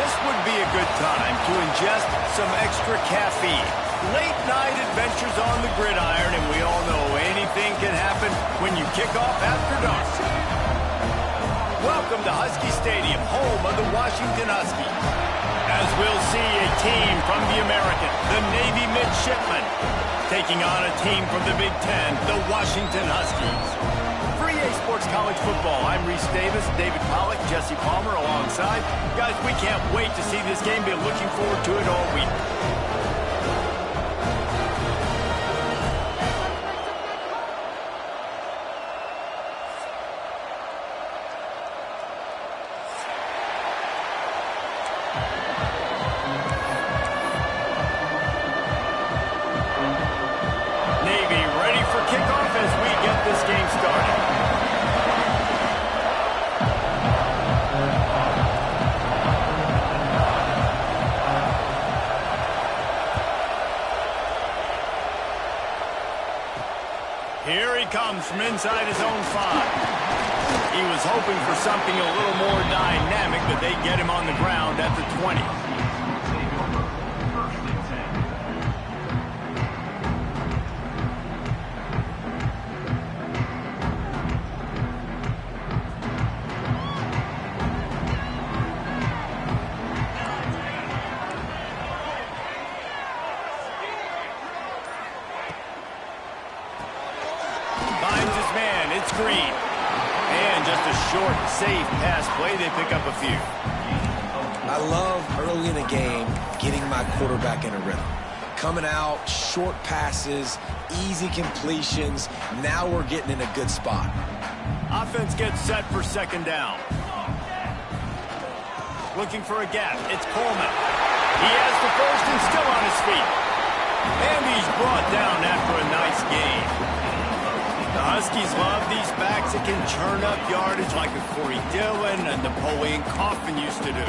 This would be a good time to ingest some extra caffeine. Late night adventures on the gridiron, and we all know anything can happen when you kick off after dark. Welcome to Husky Stadium, home of the Washington Huskies. As we'll see a team from the American, the Navy Midshipmen, taking on a team from the Big Ten, the Washington Huskies. For EA Sports College Football, I'm Reese Davis, David Pollack, Jesse Palmer alongside. Guys, we can't wait to see this game. Been looking forward to it all week. Here he comes from inside his own 5. He was hoping for something a little more dynamic, but they get him on the ground at the 20. Green. And just a short, safe pass play. They pick up a few. I love early in a game getting my quarterback in a rhythm. Coming out, short passes, easy completions. Now we're getting in a good spot. Offense gets set for second down. Looking for a gap. It's Coleman. He has the first and still on his feet. And he's brought down after a nice game. The Huskies love these backs that can churn up yardage like a Corey Dillon and Napoleon Coffin used to do.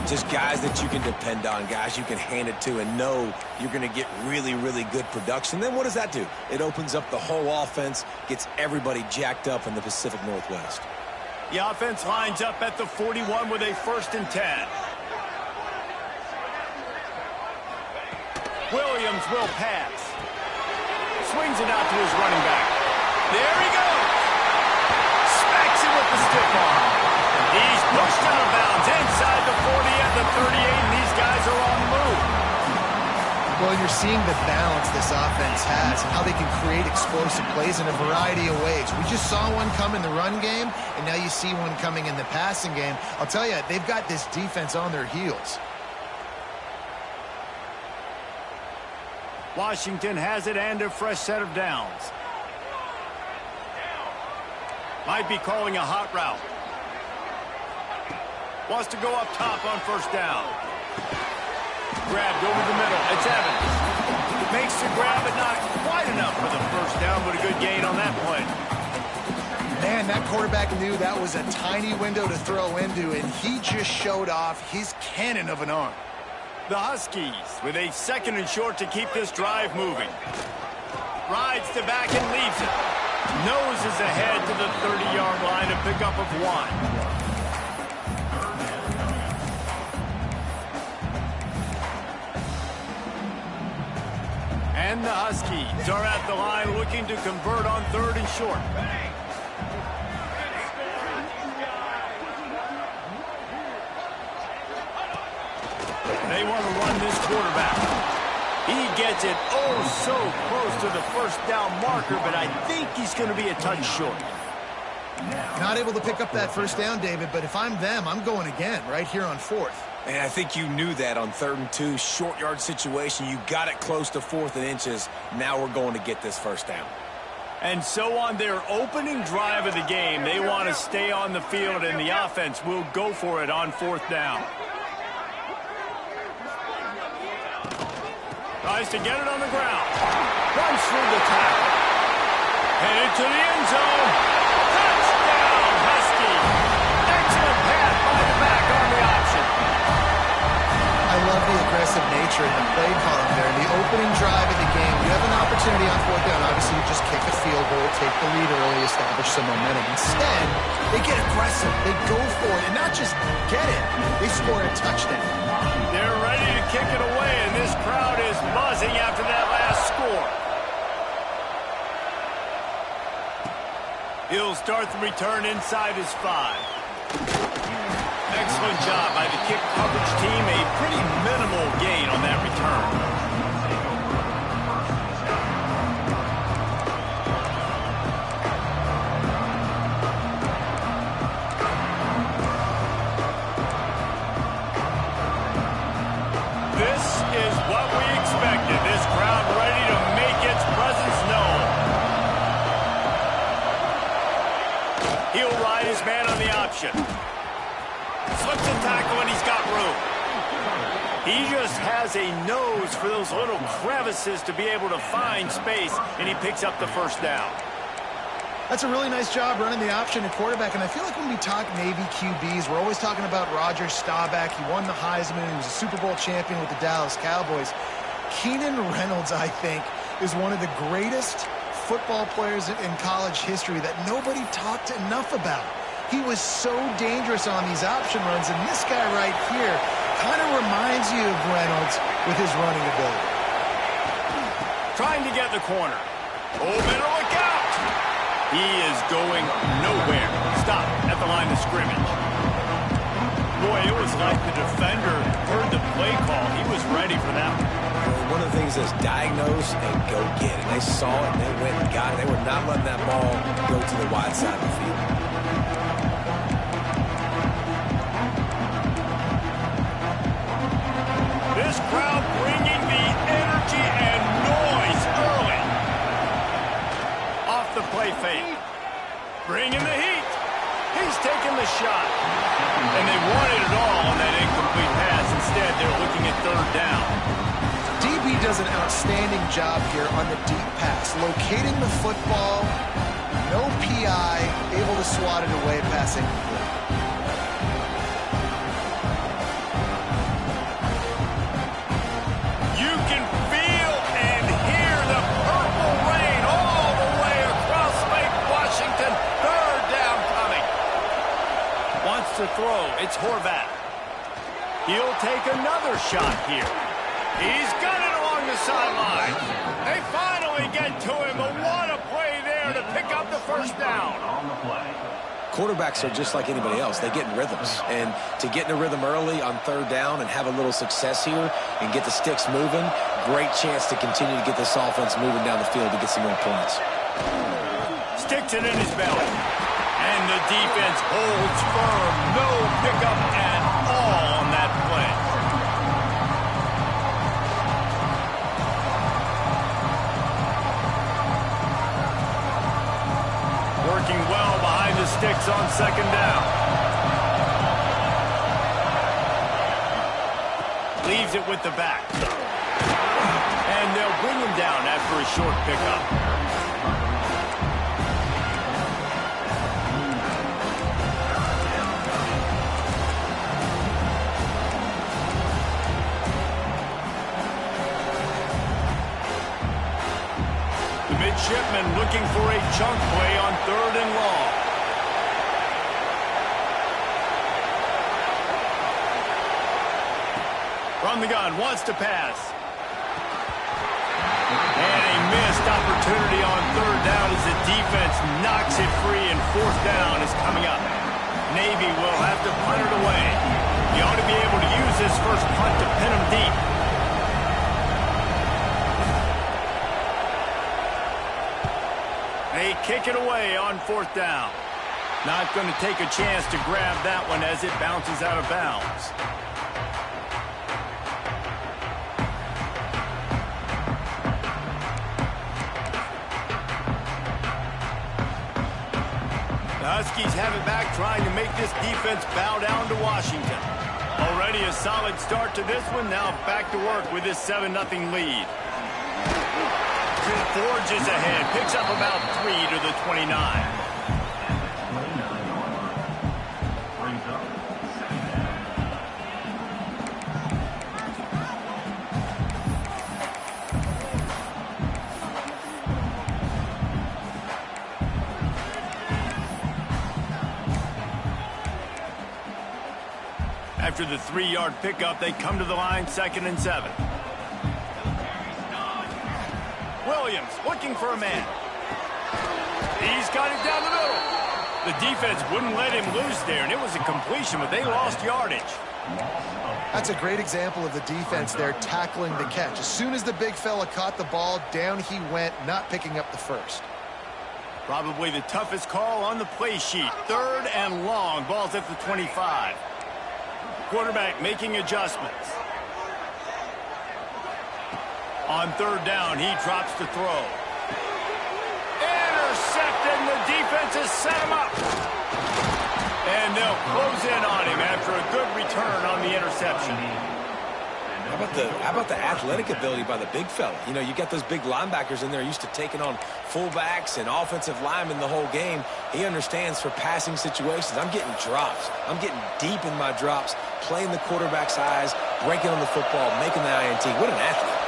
Just guys that you can depend on, guys you can hand it to and know you're going to get really, really good production. Then what does that do? It opens up the whole offense, gets everybody jacked up in the Pacific Northwest. The offense lines up at the 41 with a 1st and 10. Williams will pass. Swings it out to his running back. There he goes. Smacks him with the stiff arm. He's pushed out of bounds inside the 40 at the 38, and these guys are on the move. Well, you're seeing the balance this offense has and how they can create explosive plays in a variety of ways. We just saw one come in the run game, and now you see one coming in the passing game. I'll tell you, they've got this defense on their heels. Washington has it and a fresh set of downs. Might be calling a hot route. Wants to go up top on 1st down. Grabbed over the middle. It's Evans. Makes the grab, but not quite enough for the 1st down, but a good gain on that play. Man, that quarterback knew that was a tiny window to throw into, and he just showed off his cannon of an arm. The Huskies with a 2nd and short to keep this drive moving. Rides to back and leaves it. Noses ahead to the 30-yard line, a pickup of 1. And the Huskies are at the line looking to convert on 3rd and short. They want to run this quarterback. He gets it so close to the 1st down marker, but I think he's going to be a touch short. Not able to pick up that 1st down, David, but if I'm them, I'm going again right here on 4th. And I think you knew that on 3rd and 2, short yard situation. You got it close to 4th and inches. Now we're going to get this 1st down. And so on their opening drive of the game, they want to stay on the field, and the offense will go for it on 4th down. Tries to get it on the ground. Runs through the tackle. Headed to the end zone. Touchdown, Husky. Excellent pass by the back on the option. I love the aggressive nature of the play calling there. In the opening drive of the game, you have an opportunity on 4th down. Obviously, you just kick a field goal, take the lead early, establish some momentum. Instead, they get aggressive. They go for it, and not just get it. They score a touchdown. They're ready to kick it away, and this crowd is buzzing after that last score. He'll start the return inside his 5. Excellent job by the kick coverage team. A pretty minimal gain on that return. This is what we expected. This crowd ready to make its presence known. He'll ride his man on the option. Slips a tackle and he's got room. He just has a nose for those little crevices to be able to find space, and he picks up the first down. That's a really nice job running the option at quarterback, and I feel like when we talk Navy QBs, we're always talking about Roger Staubach. He won the Heisman. He was a Super Bowl champion with the Dallas Cowboys. Keenan Reynolds, I think, is one of the greatest football players in college history that nobody talked enough about. He was so dangerous on these option runs, and this guy right here kind of reminds you of Reynolds with his running ability. Trying to get the corner. Oh, better look out! He is going nowhere. Stop at the line of scrimmage. Boy, it was like the defender heard the play call. He was ready for that one. One of the things is diagnose and go get it. They saw it and they went and got it. They were not letting that ball go to the wide side of the field. This crowd bringing the energy and noise early. Off the play fake. Bringing the heat. He's taking the shot. And they wanted it all on that incomplete pass. Instead, they're looking at third down. DB does an outstanding job here on the deep pass. Locating the football, no PI, able to swat it away, passing. You can feel and hear the purple rain all the way across Lake Washington. Third down coming. Wants to throw. It's Horvat. He'll take another shot here. He's got it along the sideline. They finally get to him, but what a play there to pick up the first down. Quarterbacks are just like anybody else. They get in rhythms. And to get in a rhythm early on third down and have a little success here and get the sticks moving, great chance to continue to get this offense moving down the field to get some more points. Sticks it in his belly. And the defense holds firm. No pickup at all on that play. Working well behind the sticks on second down. Leaves it with the back. And they'll bring him down after a short pickup. Midshipman looking for a chunk play on third and long. From the gun, wants to pass. And a missed opportunity on third down as the defense knocks it free, and fourth down is coming up. Navy will have to punt it away. You ought to be able to use this first punt to pin them deep. They kick it away on fourth down. Not going to take a chance to grab that one as it bounces out of bounds. The Huskies have it back, trying to make this defense bow down to Washington. Already a solid start to this one. Now back to work with this 7-0 lead. Forges ahead, picks up about 3 to the 29. After the 3-yard pickup, they come to the line 2nd and 7. Williams looking for a man. He's got it down the middle. The defense wouldn't let him loose there, and it was a completion, but they lost yardage. That's a great example of the defense there tackling the catch. As soon as the big fella caught the ball, down he went, not picking up the first. Probably the toughest call on the play sheet. 3rd and long. Ball's at the 25. Quarterback making adjustments. On 3rd down, he drops to throw. Intercepted, and the defense has set him up. And they'll close in on him after a good return on the interception. How about the athletic ability by the big fella? You know, you got those big linebackers in there used to taking on fullbacks and offensive linemen the whole game. He understands for passing situations. I'm getting drops. I'm getting deep in my drops, playing the quarterback's eyes, breaking on the football, making the INT. What an athlete.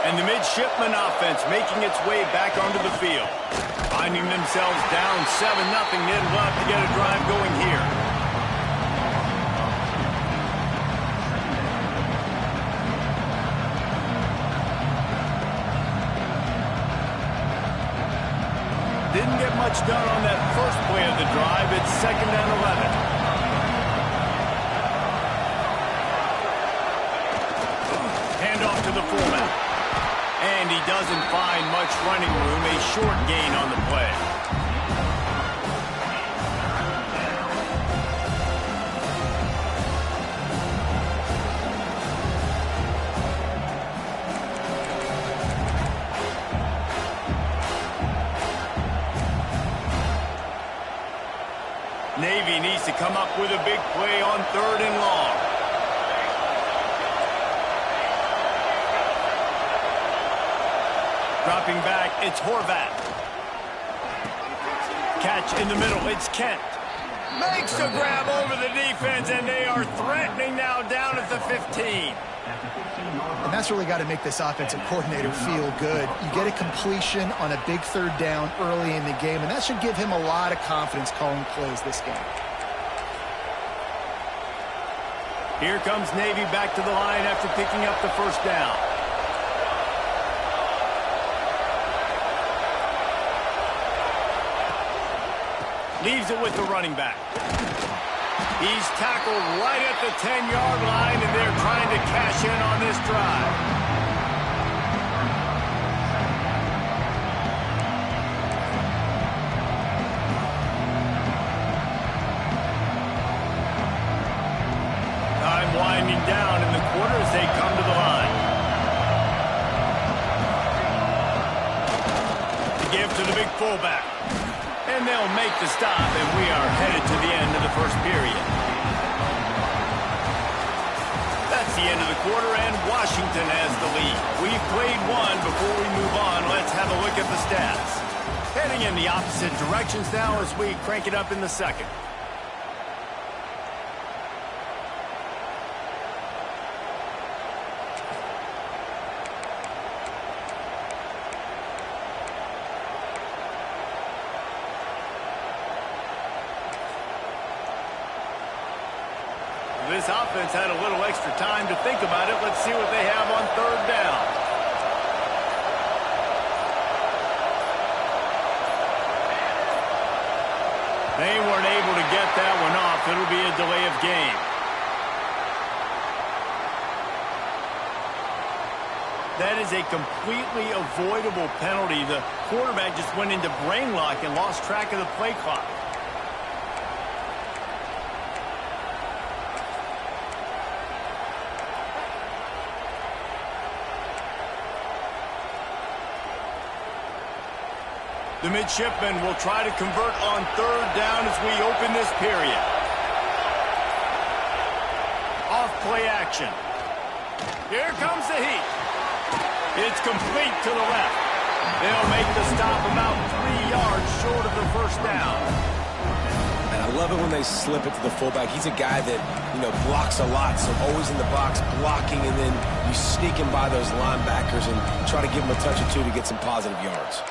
And the midshipman offense making its way back onto the field. Finding themselves down 7-0, they'd love to get a drive going here. Didn't get much done on that first play of the drive. It's 2nd and 11. Handoff to the fullback. And he doesn't find much running room. A short gain on the play. Navy needs to come up with a big play on 3rd and long. Dropping back, it's Horvat. Catch in the middle, it's Kent. Makes the grab over the defense, and they are threatening now down at the 15. And that's really got to make this offensive coordinator feel good. You get a completion on a big 3rd down early in the game, and that should give him a lot of confidence calling plays this game. Here comes Navy back to the line after picking up the 1st down. Leaves it with the running back. He's tackled right at the 10-yard line, and they're trying to cash in on this drive. Time winding down in the quarter as they come to the line. To give to the big fullback. And they'll make the stop, and we are headed to the end of the 1st period. That's the end of the quarter, and Washington has the lead. We've played one. Before we move on, let's have a look at the stats. Heading in the opposite directions now as we crank it up in the 2nd. This offense had a little extra time to think about it. Let's see what they have on 3rd down. They weren't able to get that one off. It'll be a delay of game. That is a completely avoidable penalty. The quarterback just went into brain lock and lost track of the play clock. The midshipmen will try to convert on 3rd down as we open this period. Off play action. Here comes the heat. It's complete to the left. They'll make the stop about 3 yards short of the 1st down. And I love it when they slip it to the fullback. He's a guy that, you know, blocks a lot, so always in the box blocking, and then you sneak him by those linebackers and try to give him a touch or two to get some positive yards.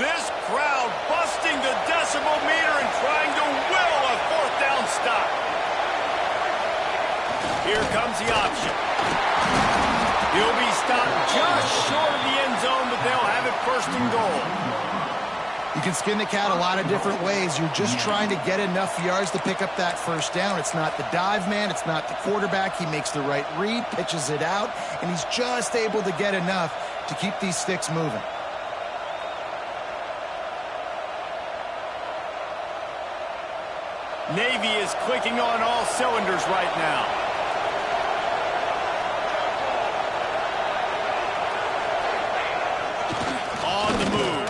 This crowd busting the decibel meter and trying to will a fourth down stop. Here comes the option. He'll be stopped just short of the end zone, but they'll have it first and goal. You can skin the cat a lot of different ways. You're just trying to get enough yards to pick up that first down. It's not the dive man. It's not the quarterback. He makes the right read, pitches it out, and he's just able to get enough to keep these sticks moving. Navy is clicking on all cylinders right now. On the move.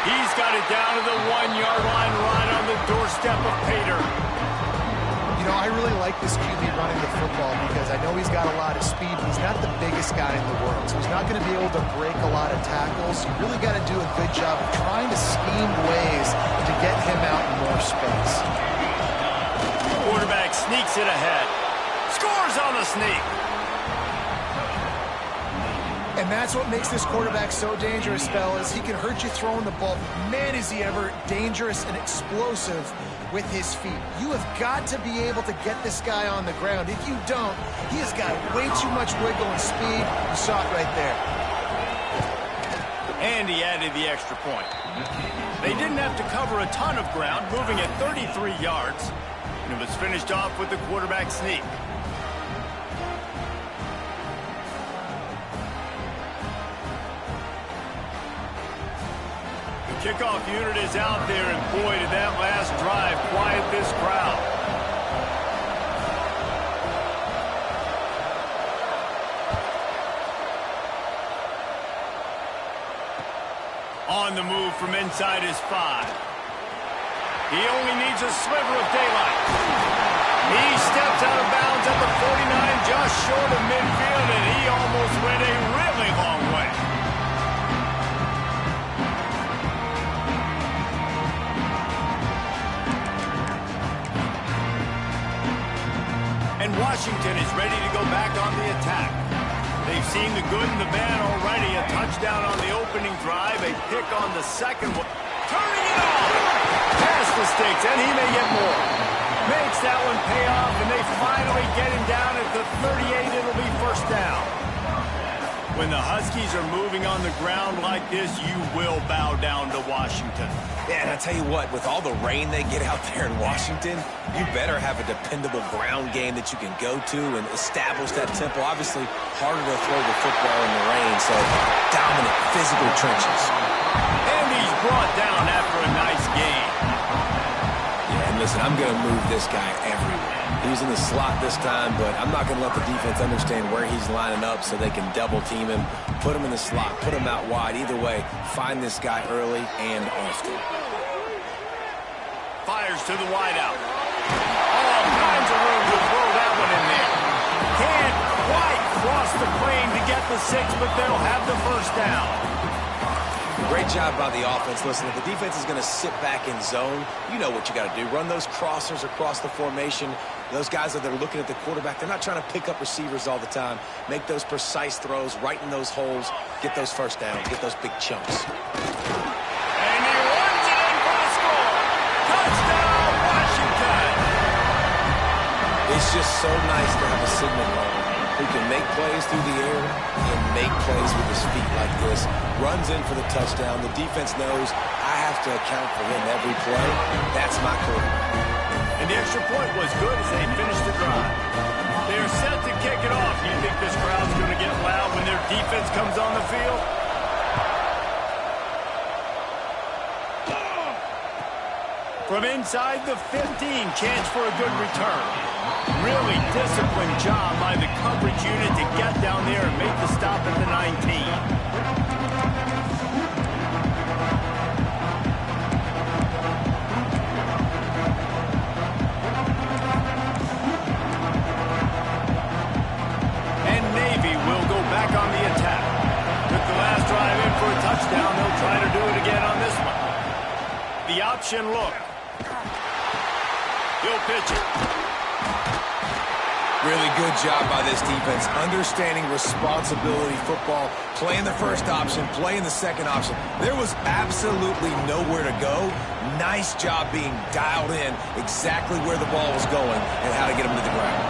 He's got it down to the 1-yard line right on the doorstep of Pater. You know, I really like this QB running the football because I know he's got a lot of speed, but he's not the biggest guy in the world. So he's not going to be able to break a lot of tackles. You really got to do a good job of trying to scheme ways to get him out in more space. Quarterback sneaks it ahead. Scores on the sneak. And that's what makes this quarterback so dangerous, fellas. He can hurt you throwing the ball. Man, is he ever dangerous and explosive with his feet. You have got to be able to get this guy on the ground. If you don't, he has got way too much wiggle and speed. You saw it right there. And he added the extra point. They didn't have to cover a ton of ground, moving at 33 yards. And it was finished off with the quarterback sneak. The kickoff unit is out there, and boy, did that last drive quiet this crowd. On the move from inside his 5. He only needs a sliver of daylight. He steps out of bounds at the 49, just short of midfield, and he almost went a really long way. And Washington is ready to go back on the attack. They've seen the good and the bad already. A touchdown on the opening drive, a pick on the second one. Turning it on! Past the sticks, and he may get more. Makes that one pay off, and they finally get him down at the 38. It'll be first down. When the Huskies are moving on the ground like this, you will bow down to Washington. Yeah, and I tell you what, with all the rain they get out there in Washington, you better have a dependable ground game that you can go to and establish that tempo. Obviously, harder to throw the football in the rain, so dominant physical trenches. And he's brought down after a nice game. Yeah, and listen, I'm going to move this guy everywhere. He's in the slot this time, but I'm not going to let the defense understand where he's lining up so they can double team him, put him in the slot, put him out wide. Either way, find this guy early and often. Fires to the wideout. All kinds of room to throw that one in there. Can't quite cross the plane to get the 6, but they'll have the first down. Great job by the offense. Listen, if the defense is going to sit back in zone, you know what you got to do. Run those crossers across the formation. Those guys that are looking at the quarterback, they're not trying to pick up receivers all the time. Make those precise throws right in those holes. Get those first downs. Get those big chunks. And he runs it in for the score. Touchdown, Washington. It's just so nice to have a signal runner who can make plays through the air and make plays with his feet like this. Runs in for the touchdown. The defense knows I have to account for him every play. That's my quarterback. And the extra point was good as they finished the drive. They're set to kick it off. Do you think this crowd's going to get loud when their defense comes on the field? From inside the 15, chance for a good return. Really disciplined job by the coverage unit to get down there and make the stop at the 19. And Navy will go back on the attack. Took the last drive in for a touchdown. They'll try to do it again on this one. The option look. He'll pitch it. Really good job by this defense, understanding responsibility football, playing the first option, playing the second option. There was absolutely nowhere to go. Nice job being dialed in exactly where the ball was going and how to get him to the ground.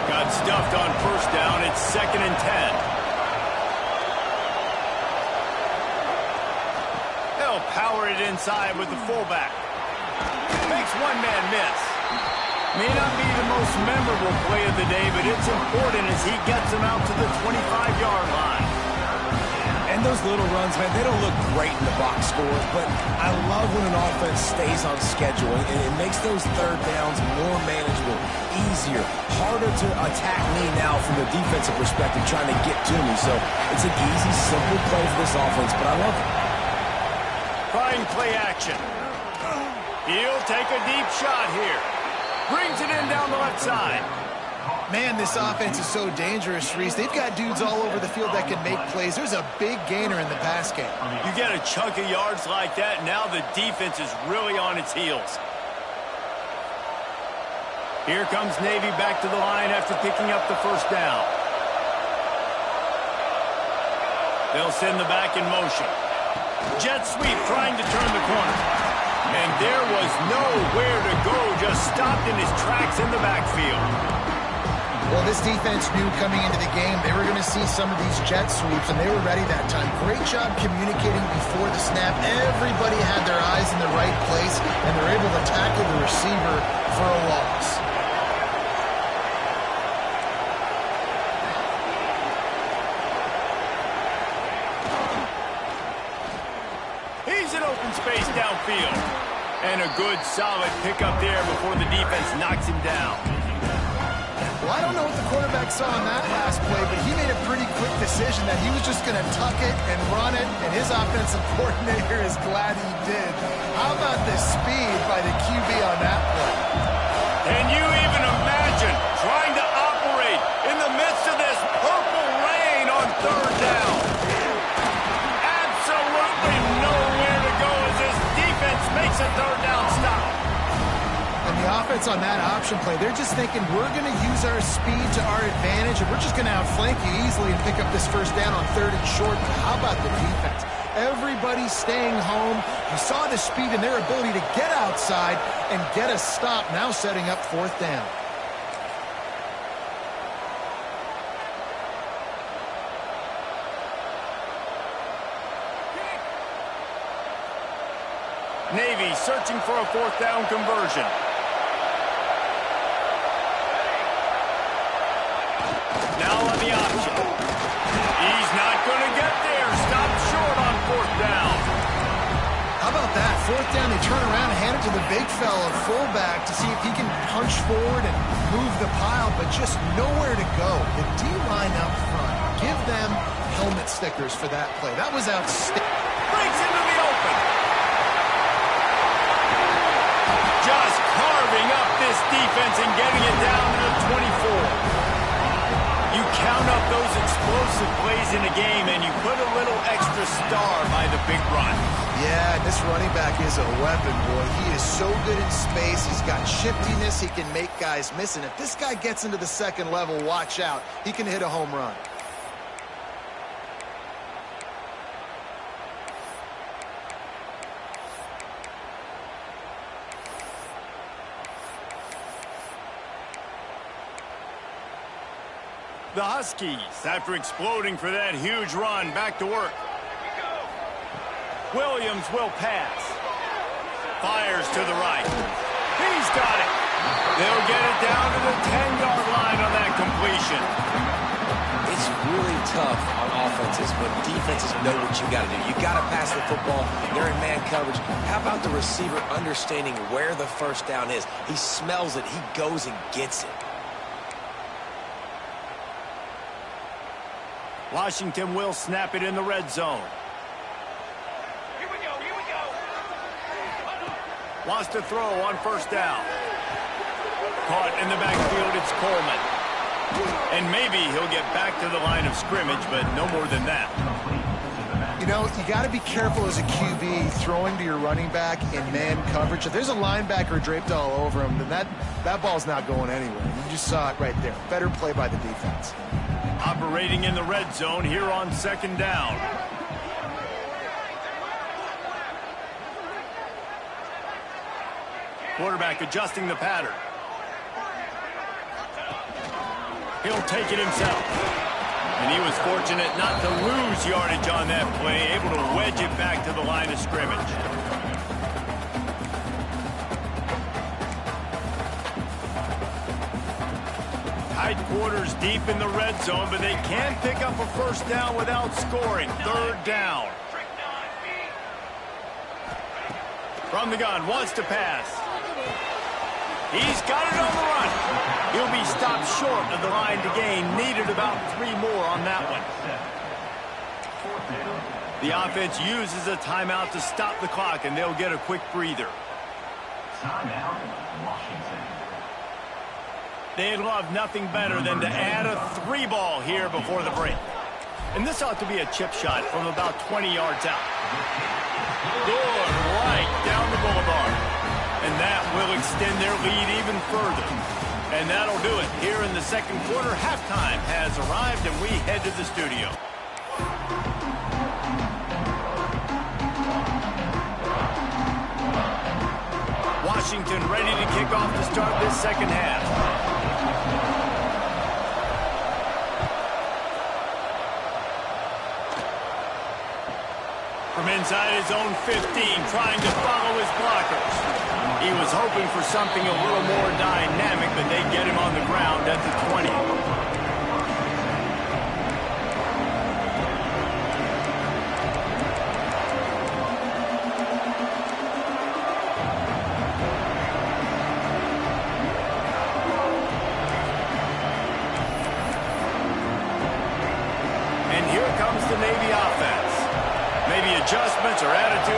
Got stuffed on first down. It's 2nd and 10. They'll power it inside with the fullback. Makes one man miss. May not be the most memorable play of the day, but it's important as he gets him out to the 25-yard line. And those little runs, man, they don't look great in the box scores, but I love when an offense stays on schedule, and it makes those third downs more manageable, easier, harder to attack me now from the defensive perspective trying to get to me. So it's an easy, simple play for this offense, but I love it. Trying play action. He'll take a deep shot here. Brings it in down the left side. Man, this offense is so dangerous, Reese. They've got dudes all over the field that can make plays. There's a big gainer in the pass game. You get a chunk of yards like that, now the defense is really on its heels. Here comes Navy back to the line after picking up the first down. They'll send the back in motion. Jet sweep trying to turn the corner. And there was nowhere to go, just stopped in his tracks in the backfield. Well, this defense knew coming into the game they were going to see some of these jet sweeps, and they were ready that time. Great job communicating before the snap. Everybody had their eyes in the right place, and they're able to tackle the receiver for a loss. He's in open space downfield. And a good, solid pickup there before the defense knocks him down. Well, I don't know what the quarterback saw on that last play, but he made a pretty quick decision that he was just going to tuck it and run it, and his offensive coordinator is glad he did. How about the speed by the QB on that play? Can you even imagine trying to operate in the midst of this purple rain on third down? Absolutely nowhere to go as this defense makes a third down stop. And the offense on that option play, they're just thinking we're going to use our speed to our advantage, and we're just going to outflank you easily and pick up this first down on 3rd and short. But how about the defense? Everybody staying home. You saw the speed and their ability to get outside and get a stop, now setting up 4th down. Navy searching for a 4th down conversion. Now on the option. He's not going to get there. Stopped short on 4th down. How about that? 4th down, they turn around and hand it to the big fella, fullback, to see if he can punch forward and move the pile, but just nowhere to go. The D-line up front, give them helmet stickers for that play. That was outstanding. Breaks into the open. Just carving up this defense and getting it down to the 24. You count up those explosive plays in a game, and you put a little extra star by the big run. Yeah, this running back is a weapon, boy. He is so good in space. He's got shiftiness. He can make guys miss. And if this guy gets into the 2nd level, watch out. He can hit a home run. The Huskies, after exploding for that huge run, back to work. Williams will pass. Fires to the right. He's got it. They'll get it down to the 10-yard line on that completion. It's really tough on offenses when defenses know what you got to do. You got to pass the football. They're in man coverage. How about the receiver understanding where the first down is? He smells it. He goes and gets it. Washington will snap it in the red zone. Here we go. Wants to throw on first down. Caught in the backfield, it's Coleman. And maybe he'll get back to the line of scrimmage, but no more than that. You know, you got to be careful as a QB throwing to your running back in man coverage. If there's a linebacker draped all over him, then that ball's not going anywhere. You just saw it right there. Better play by the defense. Operating in the red zone here on 2nd down. Quarterback adjusting the pattern. He'll take it himself. And he was fortunate not to lose yardage on that play, able to wedge it back to the line of scrimmage. Tight quarters deep in the red zone, but they can pick up a first down without scoring. 3rd down. From the gun, wants to pass. He's got it on the run. He'll be stopped short of the line to gain. Needed about 3 more on that one. The offense uses a timeout to stop the clock, and they'll get a quick breather. Timeout, Washington. They'd love nothing better than to add a 3 ball here before the break. And this ought to be a chip shot from about 20 yards out. Good, right down the boulevard. And that will extend their lead even further. And that'll do it here in the 2nd quarter. Halftime has arrived, and we head to the studio. Washington ready to kick off to start this 2nd half. From inside his own 15, trying to follow his blockers. He was hoping for something a little more dynamic, but they get him on the ground at the 20. And here comes the Navy offense. Maybe adjustments or attitude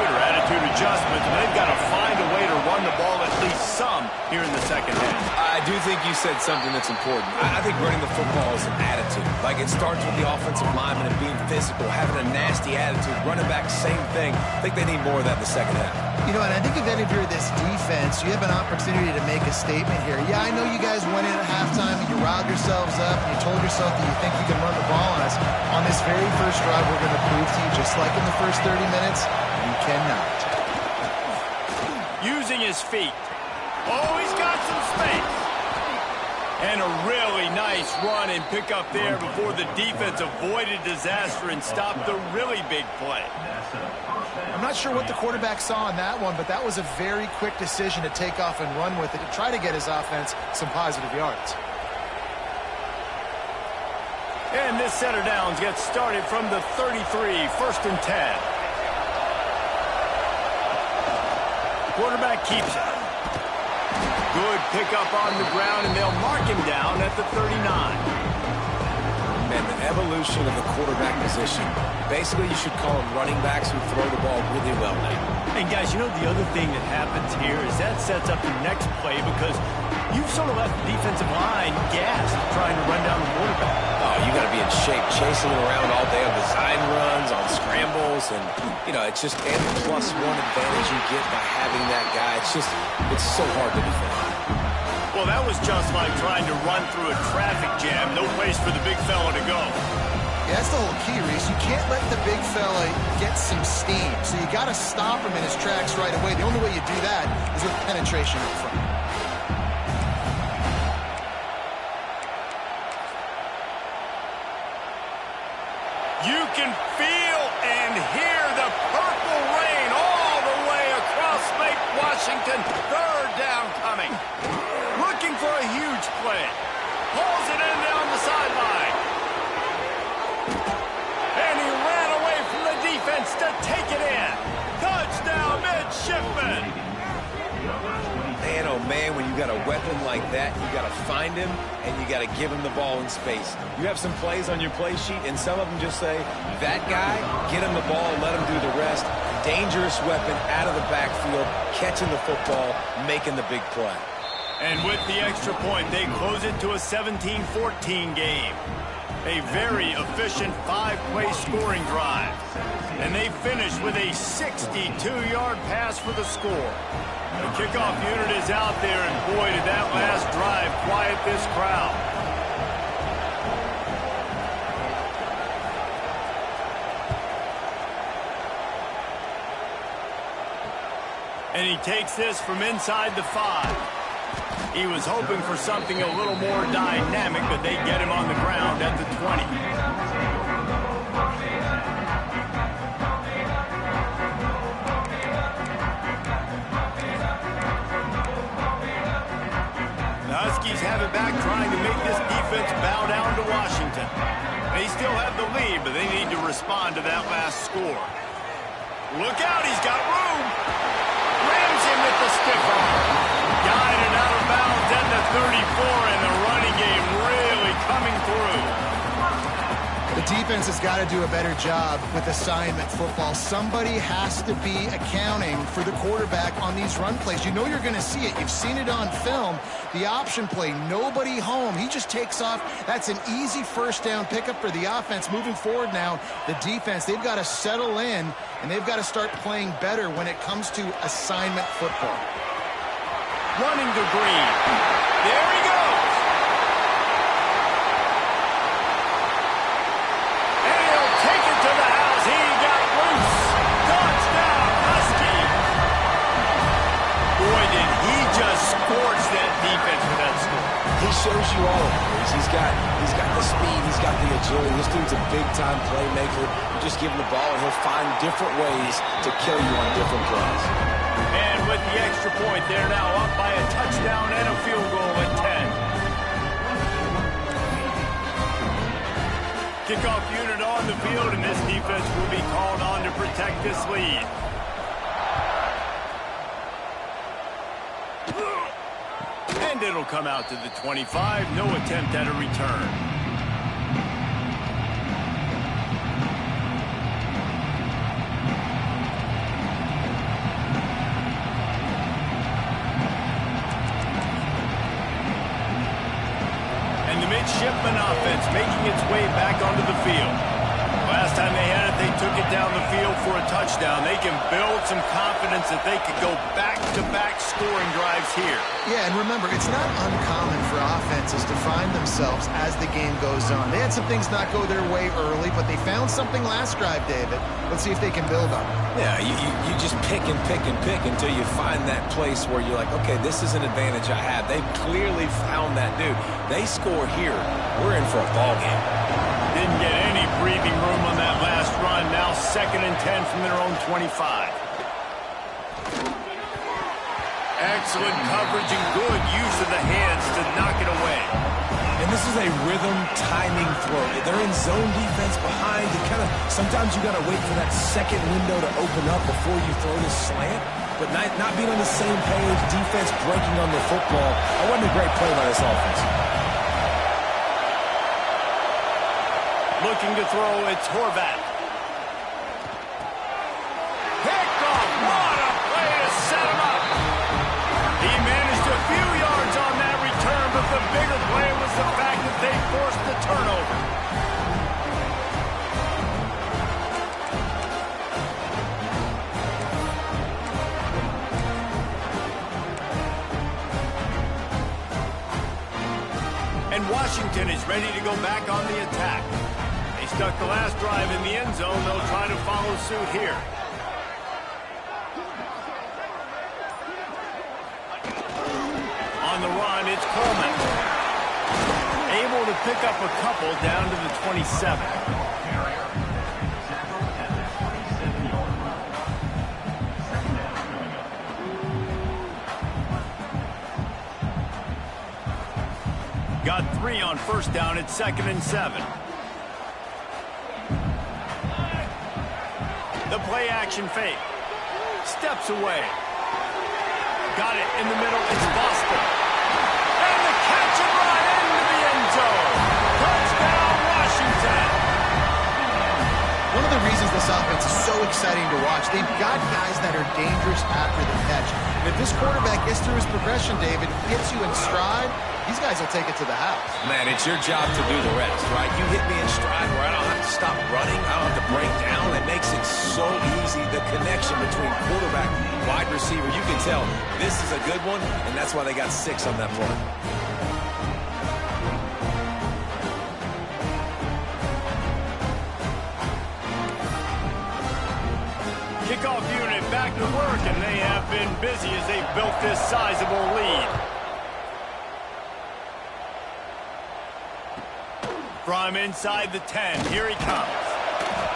adjustments, but they've got to find a way to run the ball at least some here in the 2nd half. I do think you said something that's important. I think running the football is an attitude. Like, it starts with the offensive lineman and being physical, having a nasty attitude. Running back, same thing. I think they need more of that in the 2nd half. You know, and I think if any of you are this defense, you have an opportunity to make a statement here. Yeah, I know you guys went in at halftime and you riled yourselves up and you told yourself that you think you can run the ball on us. On this very first drive, we're going to prove to you, just like in the first 30 minutes, you cannot. Using his feet. Oh, he's got some space. And a really nice run and pick up there before the defense avoided disaster and stopped the really big play. I'm not sure what the quarterback saw on that one, but that was a very quick decision to take off and run with it to try to get his offense some positive yards. And this set of downs gets started from the 33, 1st and 10. Quarterback keeps it. Good pickup on the ground, and they'll mark him down at the 39. Man, the evolution of the quarterback position. Basically, you should call them running backs who throw the ball really well now. And guys, you know the other thing that happens here is that sets up the next play because you've sort of left the defensive line gassed trying to run down the quarterback. Oh, you got to be in shape, chasing him around all day on design runs, on scrambles, and, you know, it's just and the +1 advantage you get by having that guy. It's so hard to defend. Well, that was just like trying to run through a traffic jam. No place for the big fella to go. Yeah, that's the whole key, Reese. You can't let the big fella get some steam. So you got to stop him in his tracks right away. The only way you do that is with penetration up front. You can feel and hear the purple rain all the way across Lake Washington. 3rd down coming. Looking for a huge play. Pulls it in down the sideline. And he ran away from the defense to take it in. Touchdown, midshipman. Man, oh man, when you got a weapon like that, you got to find him and you got to give him the ball in space. You have some plays on your play sheet, and some of them just say, that guy, get him the ball, let him do the rest. Dangerous weapon out of the backfield, catching the football, making the big play. And with the extra point, they close it to a 17-14 game. A very efficient 5-play scoring drive. And they finish with a 62-yard pass for the score. The kickoff unit is out there, and boy, did that last drive quiet this crowd. And he takes this from inside the 5. He was hoping for something a little more dynamic, but they get him on the ground at the 20. The Huskies have it back, trying to make this defense bow down to Washington. They still have the lead, but they need to respond to that last score. Look out, he's got room. Rams him with the stiff arm. Guided out of bounds at the 34, and the running game really coming through. The defense has got to do a better job with assignment football. Somebody has to be accounting for the quarterback on these run plays. You know you're going to see it. You've seen it on film. The option play, nobody home. He just takes off. That's an easy first down pickup for the offense. Moving forward now, the defense, they've got to settle in, and they've got to start playing better when it comes to assignment football. Running to Green. There he goes. And he'll take it to the house. He got loose. Touchdown, Husky. Boy, did he just scorch that defense with that score. He shows you all of it. He's got the speed. He's got the agility. This dude's a big-time playmaker. You just give him the ball, and he'll find different ways to kill you on different plays. And with the extra point, they're now up by a touchdown and a field goal at 10. Kickoff unit on the field, and this defense will be called on to protect this lead. And it'll come out to the 25. No attempt at a return. Midshipman offense making its way back onto the field. Last time they had it, they took it down the field for a touchdown. They can build some confidence that they could go back-to-back scoring drives here. Yeah, and remember, it's not uncommon for offenses to find themselves as the game goes on. They had some things not go their way early, but they found something last drive, David. Let's see if they can build on it. Yeah, you just pick and pick and pick until you find that place where you're like, okay, this is an advantage I have. They've clearly found that dude. They score here. We're in for a ball game. Didn't get any breathing room on that last run. Now 2nd and 10 from their own 25. Excellent coverage and good use of the hands to knock it away. And this is a rhythm timing throw. They're in zone defense behind. Sometimes you got to wait for that second window to open up before you throw this slant. But not being on the same page, defense breaking on the football. That wasn't a great play by this offense. Looking to throw, it's Horvath. Picked off. What a play to set him up. He managed a few yards on that return, but the bigger play was the fact that they forced the turnover. And Washington is ready to go back on the attack. They stuck the last drive in the end zone. They'll try to follow suit here. On the run, it's Coleman. Able to pick up a couple down to the 27. Got 3 on first down at 2nd and 7. The play action fake. Steps away. Got it in the middle. It's Boston. And the catch and run into the end zone. Touchdown, Washington. One of the reasons this offense is so exciting to watch. They've got guys that are dangerous after the catch. And if this quarterback gets through his progression, David, gets you in stride, these guys will take it to the house. Man, it's your job to do the rest, right? You hit me in stride where I don't have to stop running. I don't have to break down. It makes it so easy. The connection between quarterback and wide receiver, you can tell this is a good one, and that's why they got 6 on that play. Kickoff unit back to work, and they have been busy as they've built this sizable lead. From inside the 10, here he comes.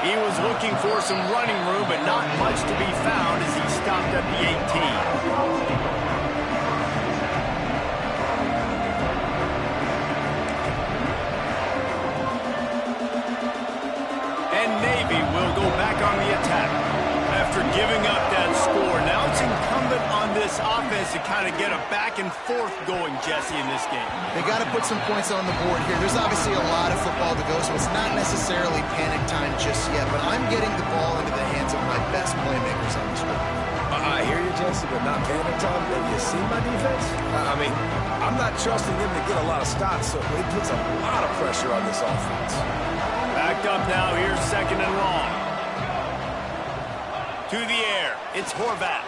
He was looking for some running room, but not much to be found as he stopped at the 18. Will go back on the attack. After giving up that score, now it's incumbent on this offense to kind of get a back and forth going, Jesse, in this game. They got to put some points on the board here. There's obviously a lot of football to go, so it's not necessarily panic time just yet, but I'm getting the ball into the hands of my best playmakers on this field. I hear you, Jesse, but not panic time. Have you seen my defense? I mean, I'm not trusting them to get a lot of stops, so it puts a lot of pressure on this offense. Backed up now, here's 2nd and long. To the air, it's Horvath.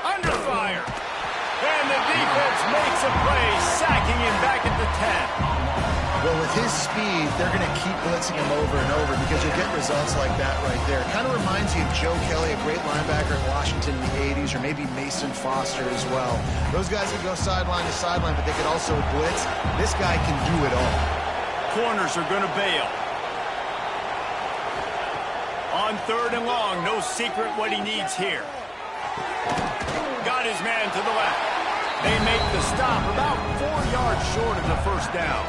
Under fire. And the defense makes a play, sacking him back at the 10. Well, with his speed, they're going to keep blitzing him over and over because you'll get results like that right there. Kind of reminds you of Joe Kelly, a great linebacker in Washington in the 80s, or maybe Mason Foster as well. Those guys can go sideline to sideline, but they can also blitz. This guy can do it all. Corners are going to bail. On 3rd and long, no secret what he needs here. Got his man to the left. They make the stop about 4 yards short of the 1st down.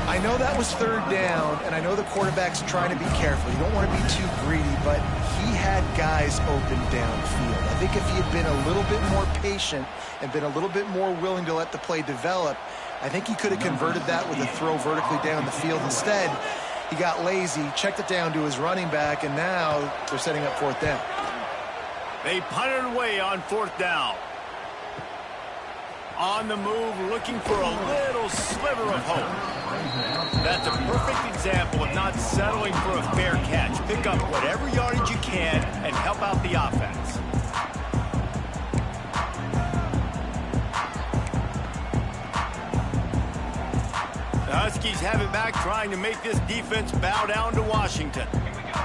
I know that was 3rd down, and I know the quarterback's trying to be careful. You don't want to be too greedy, but he had guys open downfield. I think if he had been a little bit more patient and been a little bit more willing to let the play develop, I think he could have converted that with a throw vertically down the field. Instead, he got lazy, checked it down to his running back, and now they're setting up 4th down. They punted away on 4th down. On the move, looking for a little sliver of hope. That's a perfect example of not settling for a fair catch. Pick up whatever yardage you can and help out the offense. The Huskies have it back, trying to make this defense bow down to Washington.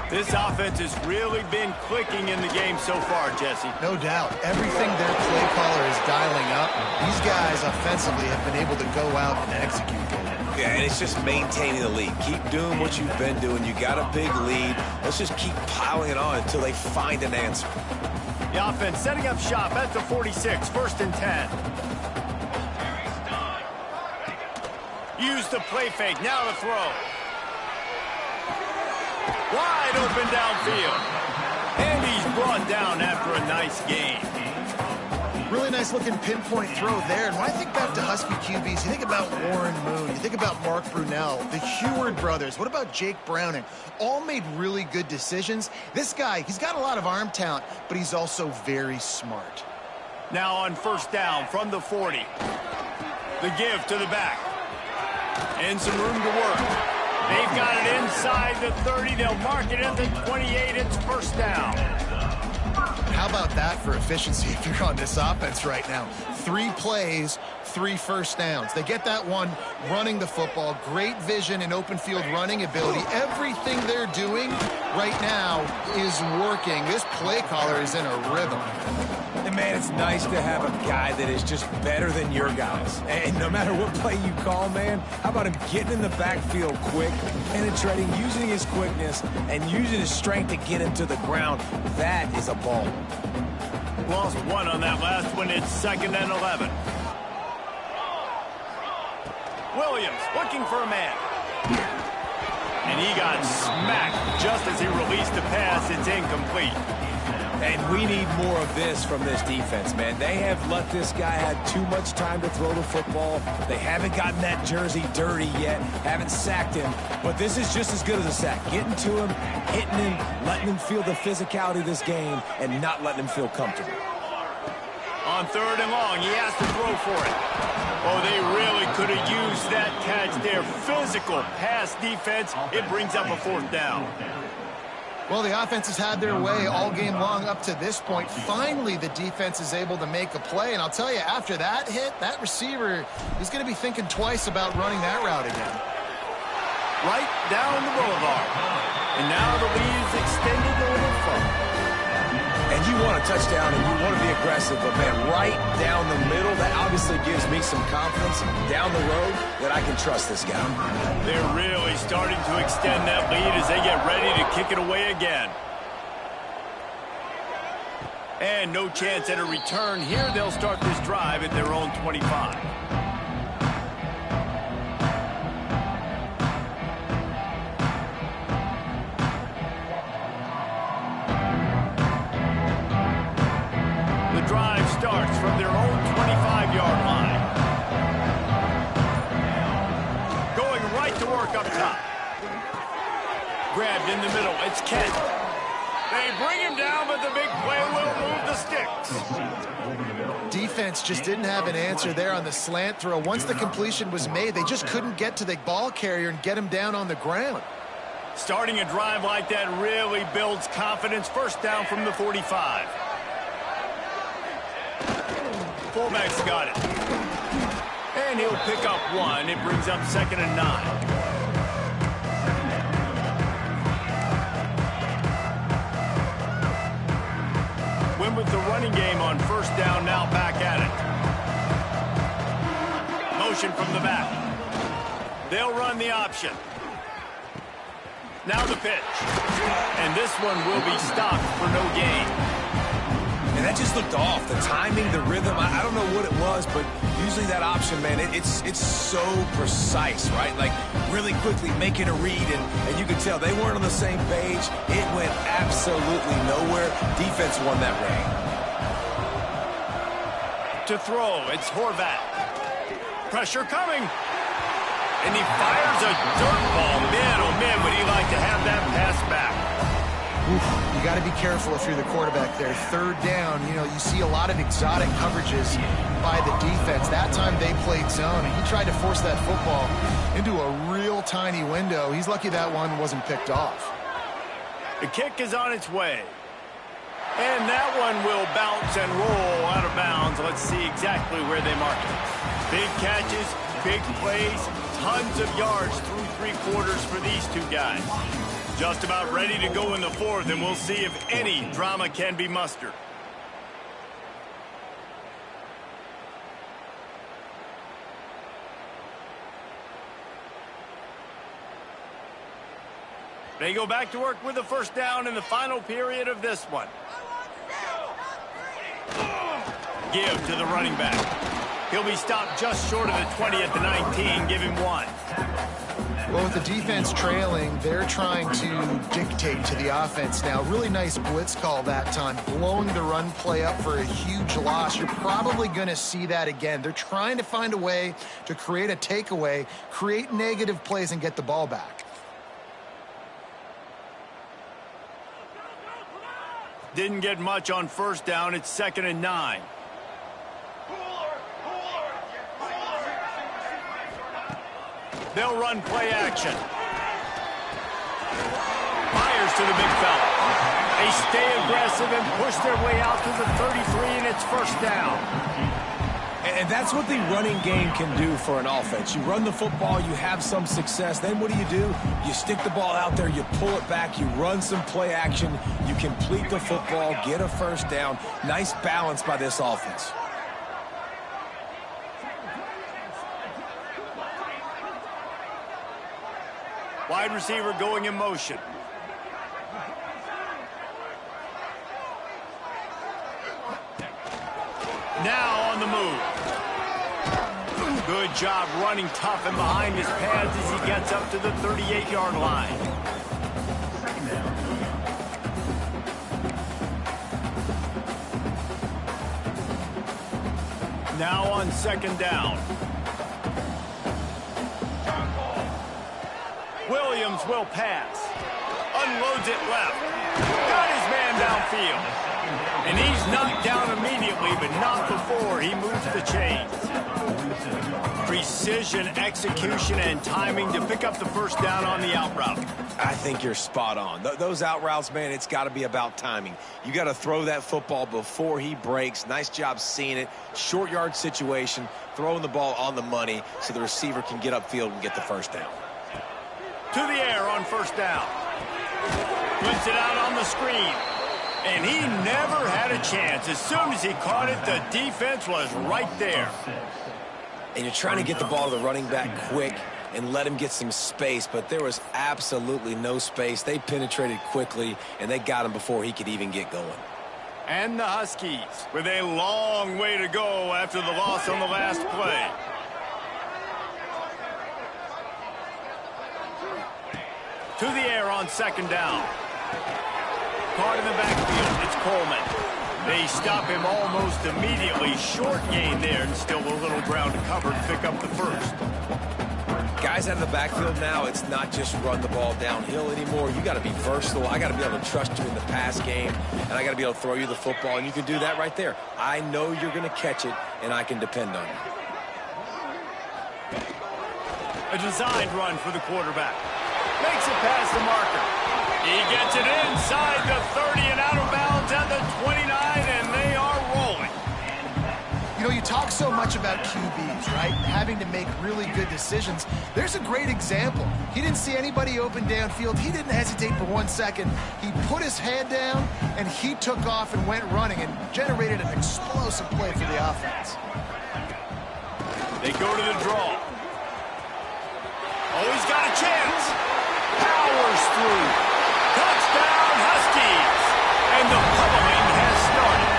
This offense has really been clicking in the game so far, Jesse. No doubt. Everything their play caller is dialing up, these guys offensively have been able to go out and execute. Yeah, and it's just maintaining the lead. Keep doing what you've been doing. You got a big lead. Let's just keep piling it on until they find an answer. The offense setting up shop at the 46, 1st and 10. Use the play fake, now the throw. Wide open downfield. And he's brought down after a nice gain. Really nice looking pinpoint throw there. And when I think back to Husky QBs, you think about Warren Moon, you think about Mark Brunell, the Heward brothers. What about Jake Browning? All made really good decisions. This guy, he's got a lot of arm talent, but he's also very smart. Now on 1st down from the 40. The give to the back. And some room to work. They've got it inside the 30. They'll mark it at the 28. It's 1st down. How about that for efficiency if you're on this offense right now? 3 plays, 3 1st downs. They get that one running the football. Great vision and open field running ability. Everything they're doing right now is working. This play caller is in a rhythm. And, man, it's nice to have a guy that is just better than your guys. And no matter what play you call, man, how about him getting in the backfield quick, penetrating, using his quickness, and using his strength to get him to the ground? That is a ball. Lost 1 on that last one. It's 2nd and 11. Williams looking for a man. And he got smacked just as he released the pass. It's incomplete. And we need more of this from this defense, man. They have let this guy have too much time to throw the football. They haven't gotten that jersey dirty yet, haven't sacked him. But this is just as good as a sack. Getting to him, hitting him, letting him feel the physicality of this game, and not letting him feel comfortable. On 3rd and long, he has to throw for it. Oh, they really could have used that catch there. Physical pass defense. It brings up a 4th down. Well, the offense has had their way all game long up to this point. Finally, the defense is able to make a play. And I'll tell you, after that hit, that receiver is going to be thinking twice about running that route again. Right down the boulevard. And now the lead is extended a little further. And you want a touchdown and you want to be aggressive, but, man, right down the middle, that obviously gives me some confidence down the road that I can trust this guy. They're really starting to extend that lead as they get ready to kick it away again. And no chance at a return here. They'll start this drive at their own 25. Starts from their own 25-yard line. Going right to work up top. Grabbed in the middle. It's Kent. They bring him down, but the big play will move the sticks. Defense just didn't have an answer there on the slant throw. Once the completion was made, they just couldn't get to the ball carrier and get him down on the ground. Starting a drive like that really builds confidence. 1st down from the 45. Fullback's got it. And he'll pick up 1. It brings up 2nd and 9. Win with the running game on 1st down, now back at it. Motion from the back. They'll run the option. Now the pitch. And this one will be stopped for no gain. And that just looked off. The timing, the rhythm, I don't know what it was, but usually that option, man, it's so precise, right? Like, really quickly making a read, and you could tell they weren't on the same page. It went absolutely nowhere. Defense won that round. To throw, it's Horvat. Pressure coming. And he fires a dirt ball. Man, oh man, would he like to have that pass back. Oof, you got to be careful if you're the quarterback there. 3rd down, you see a lot of exotic coverages by the defense. That time they played zone, and he tried to force that football into a real tiny window. He's lucky that one wasn't picked off. The kick is on its way. And that one will bounce and roll out of bounds. Let's see exactly where they mark it. Big catches, big plays, tons of yards through 3 quarters for these two guys. Just about ready to go in the 4th, and we'll see if any drama can be mustered. They go back to work with the 1st down in the final period of this one. Give to the running back. He'll be stopped just short of the 20 at the 19. Give him 1. Well, with the defense trailing, they're trying to dictate to the offense now. Really nice blitz call that time, blowing the run play up for a huge loss. You're probably going to see that again. They're trying to find a way to create a takeaway, create negative plays, and get the ball back. Didn't get much on 1st down. It's 2nd and 9. They'll run play action. Fires to the big fella. They stay aggressive and push their way out to the 33, and it's 1st down. And that's what the running game can do for an offense. You run the football, you have some success. Then what do? You stick the ball out there, you pull it back, you run some play action, you complete the football, get a 1st down. Nice balance by this offense. Wide receiver going in motion. Now on the move. Good job running tough and behind his pads as he gets up to the 38-yard line. Now on second down. Williams will pass. Unloads it left. Got his man downfield. And he's knocked down immediately, but not before he moves the chains. Precision, execution, and timing to pick up the first down on the out route. I think you're spot on. Those out routes, man, it's got to be about timing. You got to throw that football before he breaks. Nice job seeing it. Short yard situation, throwing the ball on the money so the receiver can get upfield and get the first down. To the air on first down. Puts it out on the screen. And he never had a chance. As soon as he caught it, the defense was right there. And you're trying to get the ball to the running back quick and let him get some space, but there was absolutely no space. They penetrated quickly, and they got him before he could even get going. And the Huskies with a long way to go after the loss on the last play. To the air on second down. Caught in the backfield. It's Coleman. They stop him almost immediately. Short gain there, and still a little ground to cover to pick up the first. Guys out of the backfield now, it's not just run the ball downhill anymore. You got to be versatile. I got to be able to trust you in the pass game, and I got to be able to throw you the football, and you can do that right there. I know you're going to catch it, and I can depend on you. A designed run for the quarterback. Makes it past the marker. He gets it inside the 30 and out of bounds at the 29, and they are rolling. You know, you talk so much about QBs, right? Having to make really good decisions. There's a great example. He didn't see anybody open downfield. He didn't hesitate for 1 second. He put his head down, and he took off and went running and generated an explosive play for the offense. They go to the draw. Oh, he's got a chance. Powers through. Touchdown, Huskies. And the pummeling has started.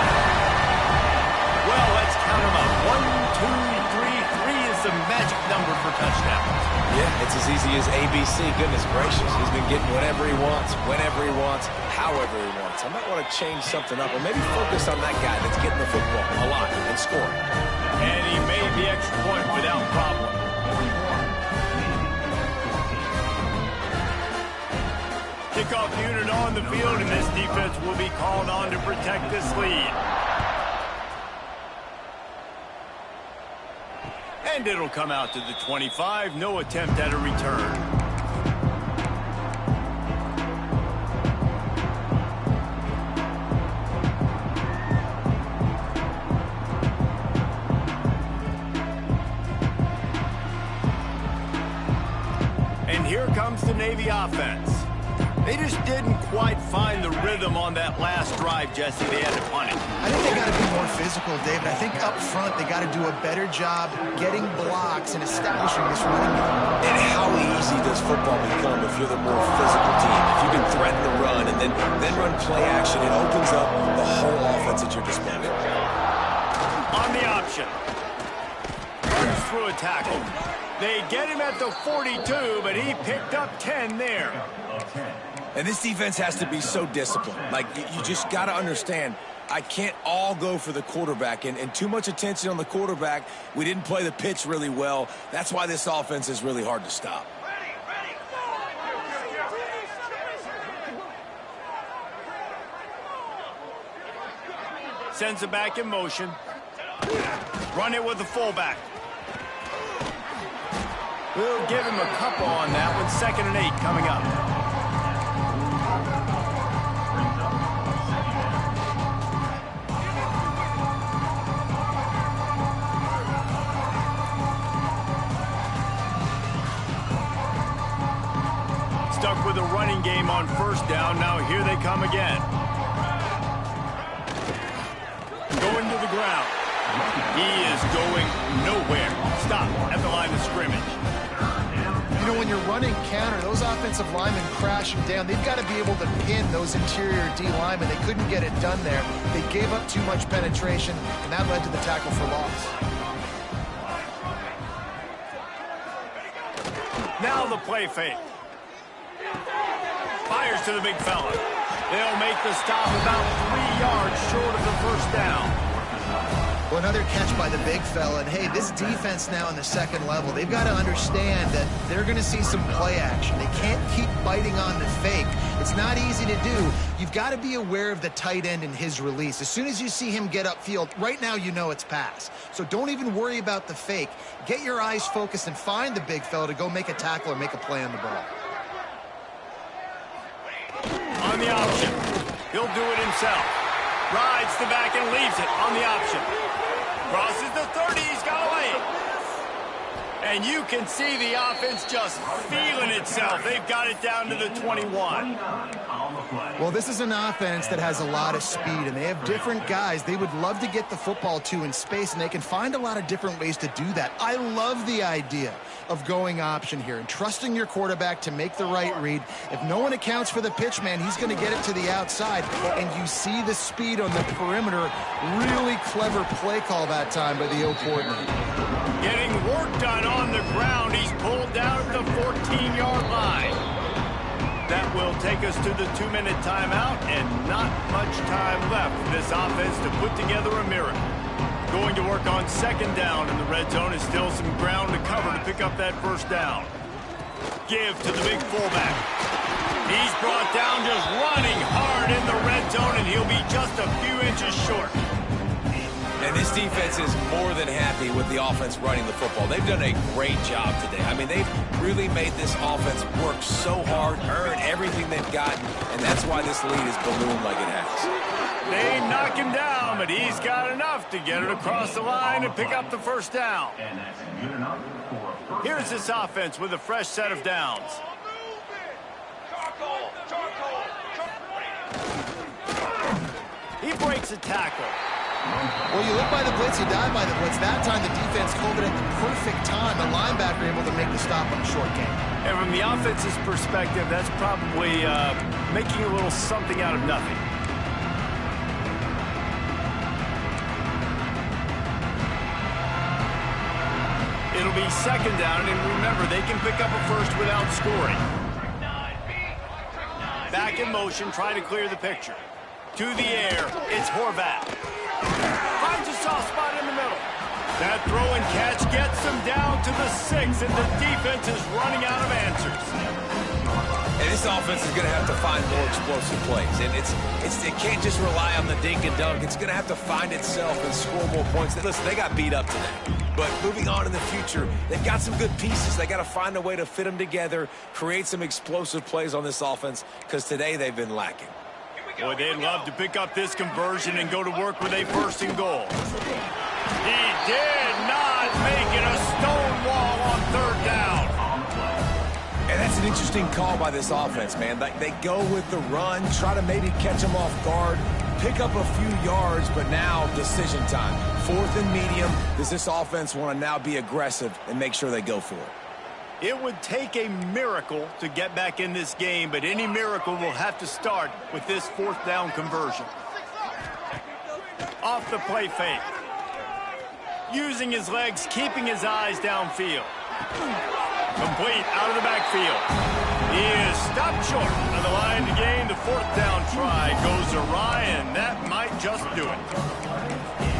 Well, let's count them up. 1, 2, 3. 3 is the magic number for touchdowns. Yeah, it's as easy as ABC. Goodness gracious. He's been getting whatever he wants, whenever he wants, however he wants. I might want to change something up or maybe focus on that guy that's getting the football a lot and scoring. And he made the extra point without problem. Kickoff unit on the field, and this defense will be called on to protect this lead. And it'll come out to the 25. No attempt at a return. And here comes the Navy offense. They just didn't quite find the rhythm on that last drive, Jesse. They had to punt it. I think they got to be more physical, David. I think up front they got to do a better job getting blocks and establishing this running game. And how easy does football become if you're the more physical team? If you can threaten the run and then run play action, it opens up the whole offense at your disposal. On the option. Runs through a tackle. They get him at the 42, but he picked up 10 there. And this defense has to be so disciplined. Like, you just got to understand, I can't all go for the quarterback. And too much attention on the quarterback. We didn't play the pitch really well. That's why this offense is really hard to stop. Sends it back in motion. Run it with the fullback. We'll give him a couple on that one. 2nd and 8 coming up. Stuck with a running game on first down. Now here they come again. Going to the ground. He is going nowhere. Stop at the line of scrimmage. You know, when you're running counter, those offensive linemen crashing down, they've got to be able to pin those interior D linemen. They couldn't get it done there. They gave up too much penetration, and that led to the tackle for loss. Now the play fake. Fires to the big fella. They'll make the stop about 3 yards short of the first down. Well, another catch by the big fella. And, hey, this defense now in the second level, they've got to understand that they're going to see some play action. They can't keep biting on the fake. It's not easy to do. You've got to be aware of the tight end and his release. As soon as you see him get upfield, right now you know it's pass. So don't even worry about the fake. Get your eyes focused and find the big fella to go make a tackle or make a play on the ball. On the option. He'll do it himself. Rides the back and leaves it on the option. Crosses the 30. He's got away. And you can see the offense just feeling itself. They've got it down to the 21. Well, this is an offense that has a lot of speed, and they have different guys they would love to get the football to in space, and they can find a lot of different ways to do that. I love the idea of going option here and trusting your quarterback to make the right read. If no one accounts for the pitch, man, he's going to get it to the outside, and you see the speed on the perimeter. Really clever play call that time by the O coordinator. Getting work done on the ground. He's pulled down at the 14-yard line. That will take us to the 2-minute timeout, and not much time left for this offense to put together a miracle. Going to work on second down in the red zone. Is still some ground to cover to pick up that first down. Give to the big fullback. He's brought down just running hard in the red zone, and he'll be just a few inches short. And this defense is more than happy with the offense running the football. They've done a great job today. I mean, they've really made this offense work so hard, earn everything they've gotten, and that's why this lead is ballooned like it has. They knock him down, but he's got enough to get it across the line and pick up the first down. Here's this offense with a fresh set of downs. He breaks a tackle. Well, you look by the blitz, you dive by the blitz. That time the defense called it at the perfect time. The linebacker able to make the stop on a short game. And from the offense's perspective, that's probably making a little something out of nothing. It'll be second down, and remember, they can pick up a first without scoring. Back in motion, try to clear the picture. To the air, it's Horvath. Finds a soft spot in the middle. That throw and catch gets them down to the 6, and the defense is running out of answers. And this offense is going to have to find more explosive plays. And it can't just rely on the dink and dunk. It's going to have to find itself and score more points. Listen, they got beat up today. But moving on in the future, they've got some good pieces. They got to find a way to fit them together, create some explosive plays on this offense, because today they've been lacking. Boy, they'd love to pick up this conversion and go to work with a first and goal. He did not make it a stone wall on third down. And that's an interesting call by this offense, man. They go with the run, try to maybe catch them off guard, pick up a few yards, but now decision time. Fourth and medium. Does this offense want to now be aggressive and make sure they go for it? It would take a miracle to get back in this game, but any miracle will have to start with this fourth down conversion. Off the play fake. Using his legs, keeping his eyes downfield. Complete out of the backfield. He is stopped short of the line to gain. The fourth down try goes awry, and that might just do it.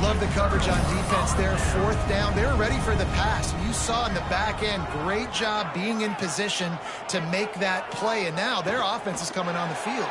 Love the coverage on defense there. Fourth down. They were ready for the pass. You saw in the back end, great job being in position to make that play. And now their offense is coming on the field.